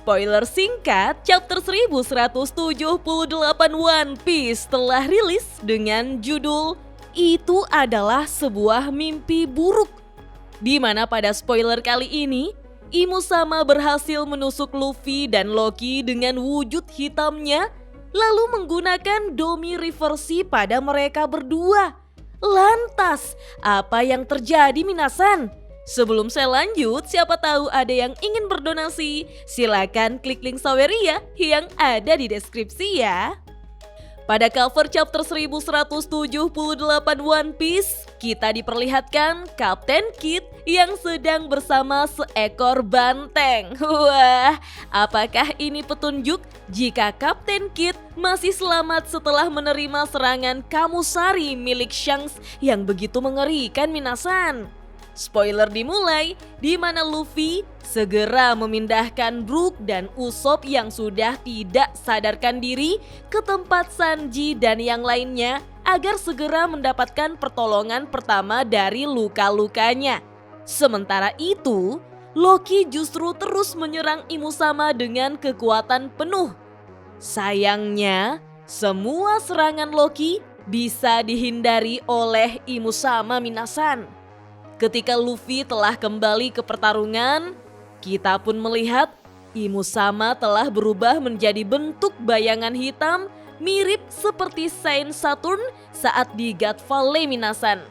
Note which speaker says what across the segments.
Speaker 1: Spoiler singkat, chapter 1178 One Piece telah rilis dengan judul Itu Adalah Sebuah Mimpi Buruk. Di mana pada spoiler kali ini, Imu Sama berhasil menusuk Luffy dan Loki dengan wujud hitamnya, lalu menggunakan Domi Reversi pada mereka berdua. Lantas, apa yang terjadi minasan? Sebelum saya lanjut, siapa tahu ada yang ingin berdonasi, silakan klik link Saweria yang ada di deskripsi ya. Pada cover chapter 1178 One Piece, kita diperlihatkan Kapten Kid yang sedang bersama seekor banteng. Wah, apakah ini petunjuk jika Kapten Kid masih selamat setelah menerima serangan Kamusari milik Shanks yang begitu mengerikan minasan? Spoiler dimulai, di mana Luffy segera memindahkan Brook dan Usopp yang sudah tidak sadarkan diri ke tempat Sanji dan yang lainnya agar segera mendapatkan pertolongan pertama dari luka-lukanya. Sementara itu, Loki justru terus menyerang Imu Sama dengan kekuatan penuh. Sayangnya, semua serangan Loki bisa dihindari oleh Imu Sama minasan. Ketika Luffy telah kembali ke pertarungan, kita pun melihat Imu Sama telah berubah menjadi bentuk bayangan hitam mirip seperti Saint Saturn saat di God Valley minasan.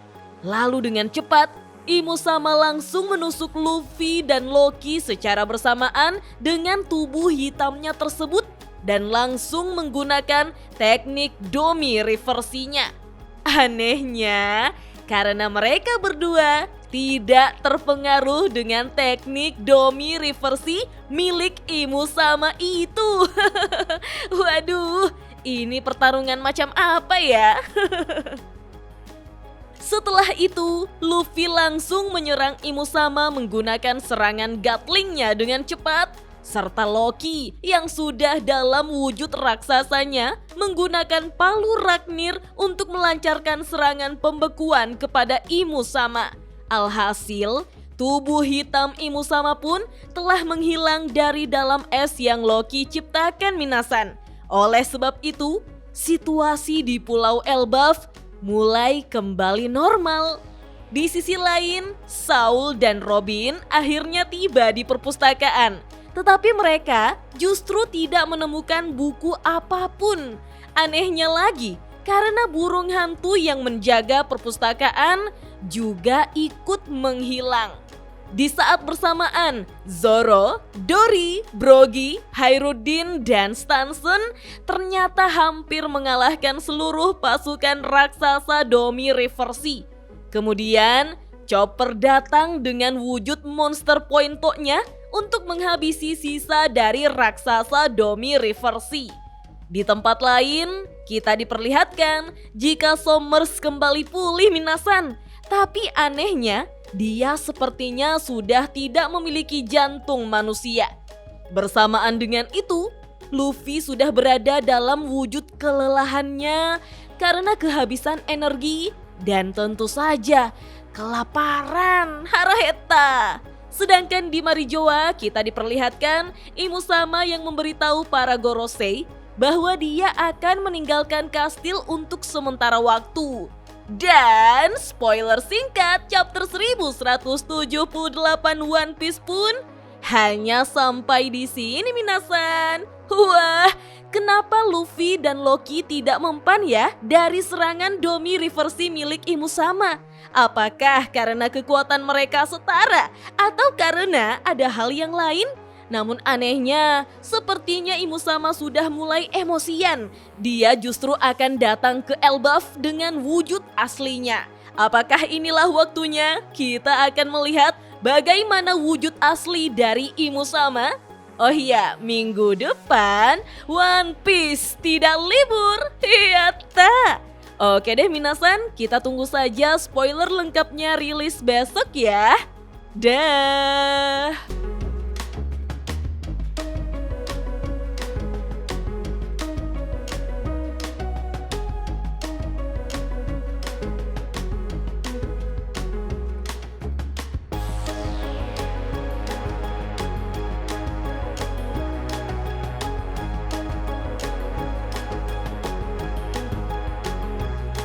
Speaker 1: Lalu dengan cepat, Imu Sama langsung menusuk Luffy dan Loki secara bersamaan dengan tubuh hitamnya tersebut dan langsung menggunakan teknik Domi Reversinya. Anehnya, karena mereka berdua tidak terpengaruh dengan teknik Domi Reversi milik Imu Sama itu. Waduh, ini pertarungan macam apa ya? Setelah itu, Luffy langsung menyerang Imu Sama menggunakan serangan Gatlingnya dengan cepat. Serta Loki yang sudah dalam wujud raksasanya menggunakan palu Ragnir untuk melancarkan serangan pembekuan kepada Imu Sama. Alhasil, tubuh hitam Imu Sama pun telah menghilang dari dalam es yang Loki ciptakan minasan. Oleh sebab itu, situasi di Pulau Elbaf mulai kembali normal. Di sisi lain, Saul dan Robin akhirnya tiba di perpustakaan. Tetapi mereka justru tidak menemukan buku apapun. Anehnya lagi, karena burung hantu yang menjaga perpustakaan juga ikut menghilang. Di saat bersamaan, Zoro, Dory, Brogy, Hairuddin, dan Stanson ternyata hampir mengalahkan seluruh pasukan raksasa Domi Reversi. Kemudian, Chopper datang dengan wujud monster pointonya untuk menghabisi sisa dari raksasa Domi Reversi. Di tempat lain, kita diperlihatkan jika Sommers kembali pulih minasan. Tapi anehnya, dia sepertinya sudah tidak memiliki jantung manusia. Bersamaan dengan itu, Luffy sudah berada dalam wujud kelelahannya karena kehabisan energi dan tentu saja kelaparan. Haraheta. Sedangkan di Marijoa kita diperlihatkan Imu Sama yang memberitahu para Gorosei bahwa dia akan meninggalkan kastil untuk sementara waktu. Dan spoiler singkat chapter 1178 One Piece pun hanya sampai di sini minasan. Wah, kenapa Luffy dan Loki tidak mempan ya dari serangan Domi Reversi milik Imu Sama? Apakah karena kekuatan mereka setara atau karena ada hal yang lain? Namun anehnya, sepertinya Imu Sama sudah mulai emosian. Dia justru akan datang ke Elbaf dengan wujud aslinya. Apakah inilah waktunya kita akan melihat bagaimana wujud asli dari Imu Sama? Oh iya, minggu depan One Piece tidak libur. Yata. Oke deh minasan, kita tunggu saja spoiler lengkapnya rilis besok ya. Dah.